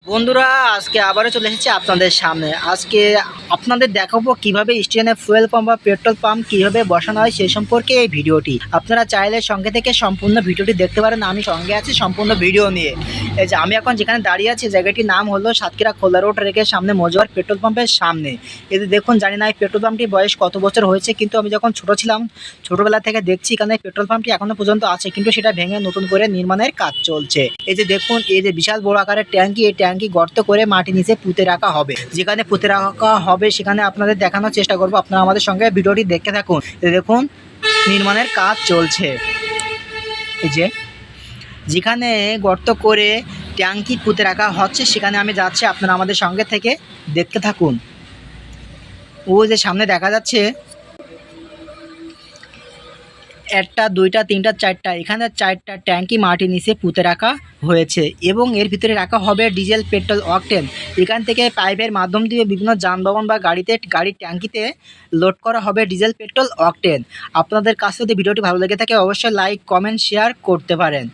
বন্ধুরা আজকে আবারও চলে এসেছি আপনাদের সামনে। আজকে আপনাদের দেখাবো কিভাবে স্টেশনে ফুয়েল পাম্প বা পেট্রোল পাম্প কিভাবে বসানো হয় সেই সম্পর্কে এই ভিডিওটি। আপনারা চাইলে সঙ্গে থেকে সম্পূর্ণ ভিডিওটি দেখতে পারেন। আমি সঙ্গে আছি সম্পূর্ণ ভিডিও নিয়ে। এই যে আমি এখন যেখানে দাঁড়িয়ে আছি জায়গাটির নাম হলো সাতক্ষীরা খোলা রোড রেখে সামনে মজুয়ার পেট্রোল পাম্পের সামনে। এতে দেখুন, জানি না এই পেট্রোল পাম্পটি বয়স কত বছর হয়েছে, কিন্তু আমি যখন ছোট ছিলাম ছোটবেলা থেকে দেখছি এখানে পেট্রোল পাম্পটি এখনো পর্যন্ত আছে, কিন্তু সেটা ভেঙে নতুন করে নির্মাণের কাজ চলছে। এই যে দেখুন, এই যে বিশাল বড় আকারের ট্যাঙ্কি, এই ট্যাঙ্কি গর্ত করে মাটি নিচে পুঁতে রাখা হবে। যেখানে পুঁতে রাখা হবে সেখানে আপনাদের দেখানোর চেষ্টা করব। আপনারা আমাদের সঙ্গে ভিডিওটি দেখতে থাকুন। এই দেখুন, নির্মাণের কাজ চলছে। এই যে যেখানে গর্ত করে ট্যাঙ্কি পুঁতে রাখা হচ্ছে সেখানে আমি যাচ্ছি, আপনারা আমাদের সঙ্গে থেকে দেখতে থাকুন। ও যে সামনে দেখা যাচ্ছে একটা, দুইটা, তিনটা, চারটা, এখানে চারটা ট্যাঙ্কি মাটির নিচে পুঁতে রাখা হয়েছে এবং এর ভিতরে রাখা হবে ডিজেল, পেট্রোল, অকটেন। এখান থেকে পাইপের মাধ্যম দিয়ে বিভিন্ন যানবাহন বা গাড়ির ট্যাঙ্কিতে লোড করা হবে ডিজেল, পেট্রোল, অকটেন। আপনাদের কাছে যদি ভিডিওটি ভালো লেগে থাকে অবশ্যই লাইক, কমেন্ট, শেয়ার করতে পারেন।